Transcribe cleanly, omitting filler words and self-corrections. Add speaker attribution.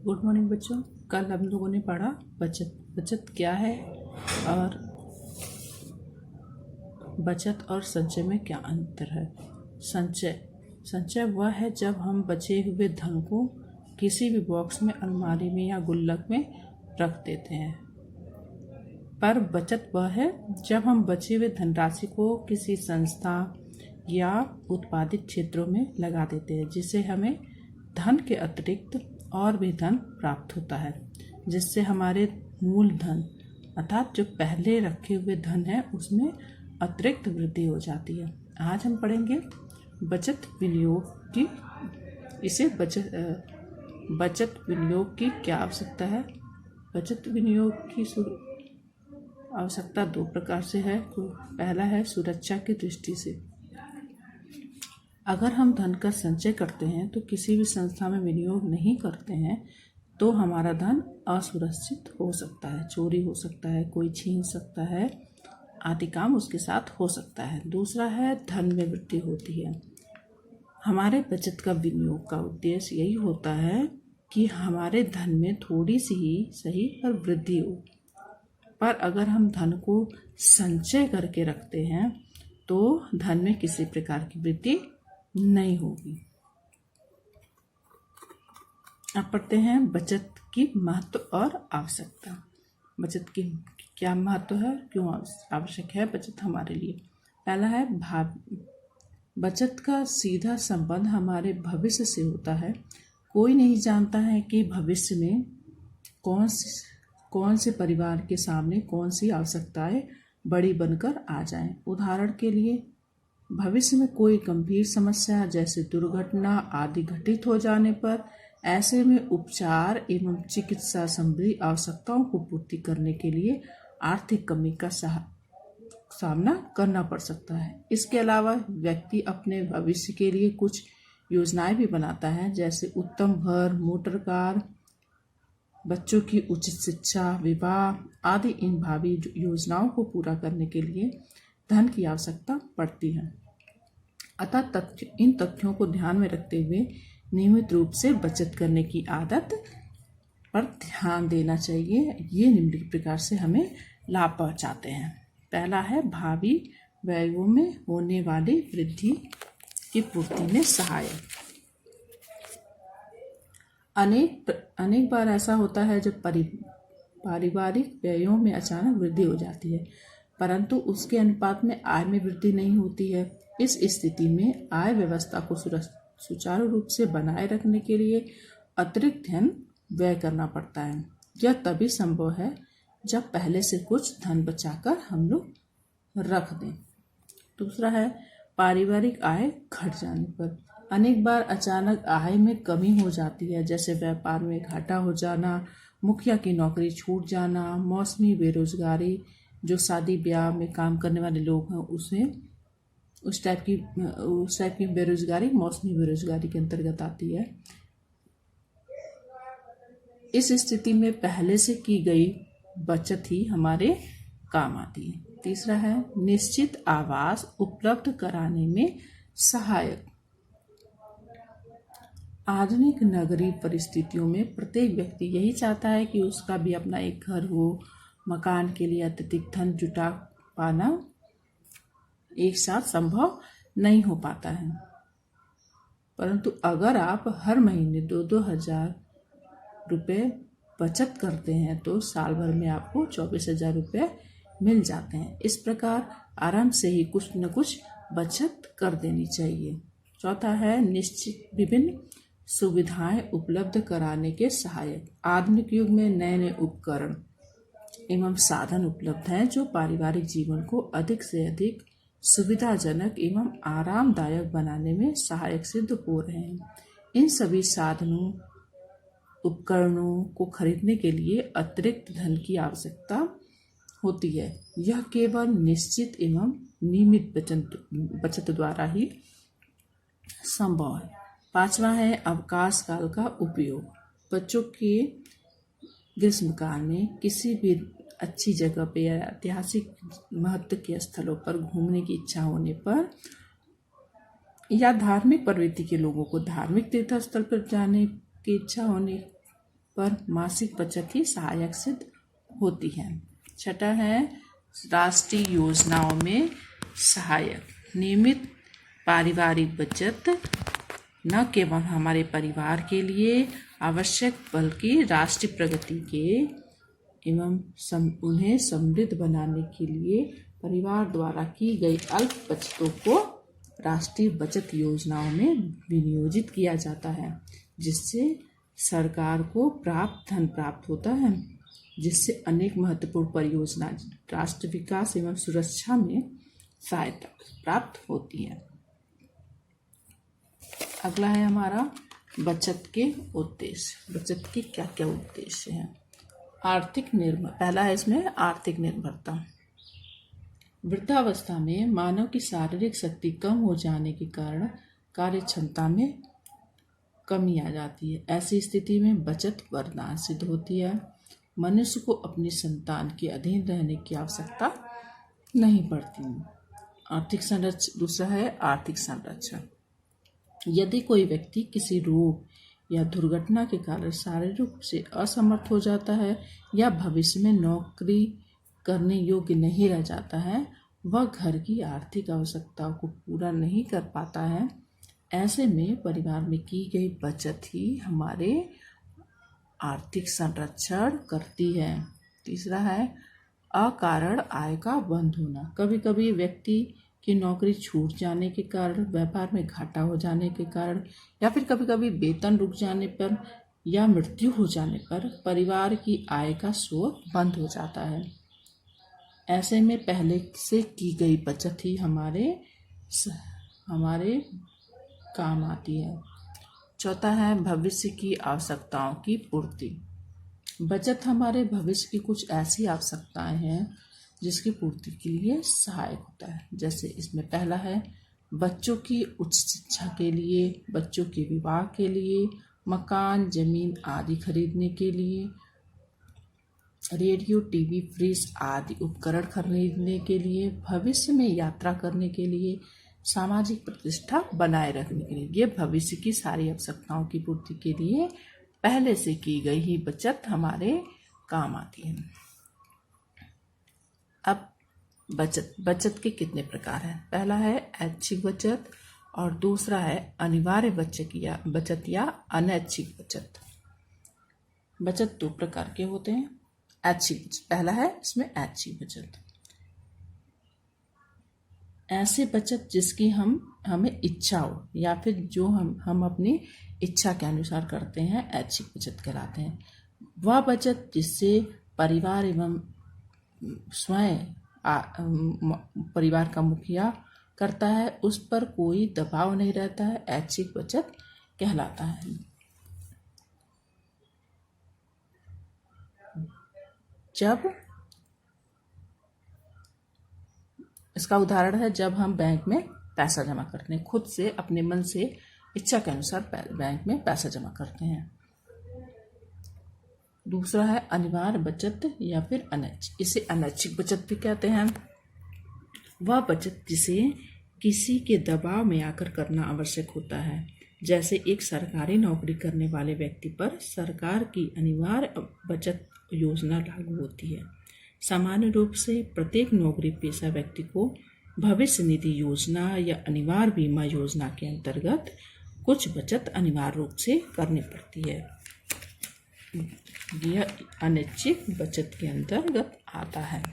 Speaker 1: Good morning बच्चों। कल हम लोगों ने पढ़ा बचत क्या है और बचत और संचय में क्या अंतर है। संचय वह है जब हम बचे हुए धन को किसी भी बॉक्स में, अलमारी में या गुल्लक में रख देते हैं। पर बचत वह है जब हम बचे हुए धनराशि को किसी संस्था या उत्पादित क्षेत्रों में लगा देते हैं, जिससे हमें धन के अतिरिक्त और भी धन प्राप्त होता है, जिससे हमारे मूलधन अर्थात जो पहले रखे हुए धन है उसमें अतिरिक्त वृद्धि हो जाती है। आज हम पढ़ेंगे बचत विनियोग की। इसे बचत विनियोग की क्या आवश्यकता है। बचत विनियोग की आवश्यकता दो प्रकार से है। पहला है सुरक्षा की दृष्टि से। अगर हम धन का संचय करते हैं तो किसी भी संस्था में विनियोग नहीं करते हैं तो हमारा धन असुरक्षित हो सकता है, चोरी हो सकता है, कोई छीन सकता है, आदि काम उसके साथ हो सकता है। दूसरा है धन में वृद्धि होती है। हमारे बचत का विनियोग का उद्देश्य यही होता है कि हमारे धन में थोड़ी सी ही सही पर वृद्धि हो। पर अगर हम धन को संचय करके रखते हैं तो धन में किसी प्रकार की वृद्धि नहीं होगी। अब पढ़ते हैं बचत की महत्व और आवश्यकता। बचत की क्या महत्व है, क्यों आवश्यक है बचत हमारे लिए। पहला है बचत का सीधा संबंध हमारे भविष्य से होता है। कोई नहीं जानता है कि भविष्य में कौन से परिवार के सामने कौन सी आवश्यकताएं बड़ी बनकर आ जाएं। उदाहरण के लिए भविष्य में कोई गंभीर समस्या जैसे दुर्घटना आदि घटित हो जाने पर ऐसे में उपचार एवं चिकित्सा संबंधी आवश्यकताओं को पूर्ति करने के लिए आर्थिक कमी का सामना करना पड़ सकता है। इसके अलावा व्यक्ति अपने भविष्य के लिए कुछ योजनाएं भी बनाता है, जैसे उत्तम घर, मोटर कार, बच्चों की उचित शिक्षा, विवाह आदि। इन भावी योजनाओं को पूरा करने के लिए धन की आवश्यकता पड़ती है। अतः इन तथ्यों को ध्यान में रखते हुए नियमित रूप से बचत करने की आदत पर ध्यान देना चाहिए। ये निम्नलिखित प्रकार से हमें लाभ पहुंचाते हैं। पहला है भावी व्ययों में होने वाली वृद्धि की पूर्ति में सहायक। अनेक बार ऐसा होता है जब पारिवारिक व्ययों में अचानक वृद्धि हो जाती है, परंतु उसके अनुपात में आय में वृद्धि नहीं होती है। इस स्थिति में आय व्यवस्था को सुचारू रूप से बनाए रखने के लिए अतिरिक्त धन व्यय करना पड़ता है। यह तभी संभव है जब पहले से कुछ धन बचाकर हम लोग रख दें। दूसरा है पारिवारिक आय घट जाने पर। अनेक बार अचानक आय में कमी हो जाती है, जैसे व्यापार में घाटा हो जाना, मुखिया की नौकरी छूट जाना, मौसमी बेरोजगारी, जो शादी ब्याह में काम करने वाले लोग हैं उस टाइप की बेरोजगारी मौसमी बेरोजगारी के अंतर्गत आती है। इस स्थिति में पहले से की गई बचत ही हमारे काम आती है। तीसरा है निश्चित आवास उपलब्ध कराने में सहायक। आधुनिक नगरीय परिस्थितियों में प्रत्येक व्यक्ति यही चाहता है कि उसका भी अपना एक घर हो। मकान के लिए अत्यधिक धन जुटा पाना एक साथ संभव नहीं हो पाता है, परंतु अगर आप हर महीने 2-2 हजार रुपये बचत करते हैं तो साल भर में आपको 24,000 रुपये मिल जाते हैं। इस प्रकार आराम से ही कुछ न कुछ बचत कर देनी चाहिए। चौथा है निश्चित विभिन्न सुविधाएं उपलब्ध कराने के सहायक। आधुनिक युग में नए नए उपकरण एवं साधन उपलब्ध हैं जो पारिवारिक जीवन को अधिक से अधिक सुविधाजनक एवं आरामदायक बनाने में सहायक सिद्ध हो रहे हैं। इन सभी साधनों उपकरणों को खरीदने के लिए अतिरिक्त धन की आवश्यकता होती है। यह केवल निश्चित एवं नियमित बचत द्वारा ही संभव है। पांचवा है अवकाश काल का उपयोग। बच्चों के ग्रीष्मकाल में किसी भी अच्छी जगह पे या ऐतिहासिक महत्व के स्थलों पर घूमने की इच्छा होने पर या धार्मिक प्रवृत्ति के लोगों को धार्मिक तीर्थ स्थल पर जाने की इच्छा होने पर मासिक बचत ही सहायक सिद्ध होती है। छठा है राष्ट्रीय योजनाओं में सहायक। नियमित पारिवारिक बचत न केवल हमारे परिवार के लिए आवश्यक बल्कि राष्ट्रीय प्रगति के एवं उन्हें समृद्ध बनाने के लिए परिवार द्वारा की गई अल्प बचतों को राष्ट्रीय बचत योजनाओं में विनियोजित किया जाता है, जिससे सरकार को धन प्राप्त होता है, जिससे अनेक महत्वपूर्ण परियोजना राष्ट्र विकास एवं सुरक्षा में सहायता प्राप्त होती है। अगला है हमारा बचत के उद्देश्य। बचत के क्या क्या उद्देश्य हैं? आर्थिक निर्भर, पहला है इसमें आर्थिक निर्भरता। वृद्धावस्था में मानव की शारीरिक शक्ति कम हो जाने के कारण कार्य क्षमता में कमी आ जाती है। ऐसी स्थिति में बचत वरदान सिद्ध होती है। मनुष्य को अपनी संतान के अधीन रहने की आवश्यकता नहीं पड़ती। आर्थिक संरक्षण। दूसरा है आर्थिक संरक्षण। यदि कोई व्यक्ति किसी रोग या दुर्घटना के कारण शारीरिक रूप से असमर्थ हो जाता है या भविष्य में नौकरी करने योग्य नहीं रह जाता है, वह घर की आर्थिक आवश्यकताओं को पूरा नहीं कर पाता है, ऐसे में परिवार में की गई बचत ही हमारे आर्थिक संरक्षण करती है। तीसरा है अकारण आय का बंद होना। कभी कभी व्यक्ति की नौकरी छूट जाने के कारण, व्यापार में घाटा हो जाने के कारण या फिर कभी कभी वेतन रुक जाने पर या मृत्यु हो जाने पर परिवार की आय का स्रोत बंद हो जाता है। ऐसे में पहले से की गई बचत ही हमारे काम आती है। चौथा है भविष्य की आवश्यकताओं की पूर्ति। बचत हमारे भविष्य की कुछ ऐसी आवश्यकताएं हैं जिसकी पूर्ति के लिए सहायक होता है। जैसे इसमें पहला है बच्चों की उच्च शिक्षा के लिए, बच्चों के विवाह के लिए, मकान जमीन आदि खरीदने के लिए, रेडियो टीवी फ्रिज आदि उपकरण खरीदने के लिए, भविष्य में यात्रा करने के लिए, सामाजिक प्रतिष्ठा बनाए रखने के लिए। ये भविष्य की सारी आवश्यकताओं की पूर्ति के लिए पहले से की गई ही बचत हमारे काम आती है। अब बचत के कितने प्रकार हैं? पहला है ऐच्छिक बचत और दूसरा है अनिवार्य बचत या अनैच्छिक बचत। बचत दो प्रकार के होते हैं। ऐच्छिक बचत पहला है, इसमें ऐच्छिक बचत ऐसी बचत जिसकी हमें इच्छा हो या फिर जो हम अपनी इच्छा के अनुसार करते हैं, ऐच्छिक बचत कहलाते हैं। वह बचत जिससे परिवार एवं स्वयं परिवार का मुखिया करता है, उस पर कोई दबाव नहीं रहता है, ऐच्छिक बचत कहलाता है। जब इसका उदाहरण है जब हम बैंक में पैसा जमा करते हैं, खुद से अपने मन से इच्छा के अनुसार बैंक में पैसा जमा करते हैं। दूसरा है अनिवार्य बचत या फिर अनैच्छिक, इसे अनैच्छिक बचत भी कहते हैं। वह बचत जिसे किसी के दबाव में आकर करना आवश्यक होता है, जैसे एक सरकारी नौकरी करने वाले व्यक्ति पर सरकार की अनिवार्य बचत योजना लागू होती है। सामान्य रूप से प्रत्येक नौकरी पेशा व्यक्ति को भविष्य निधि योजना या अनिवार्य बीमा योजना के अंतर्गत कुछ बचत अनिवार्य रूप से करनी पड़ती है। यह अनैच्छिक बचत के अंतर्गत आता है।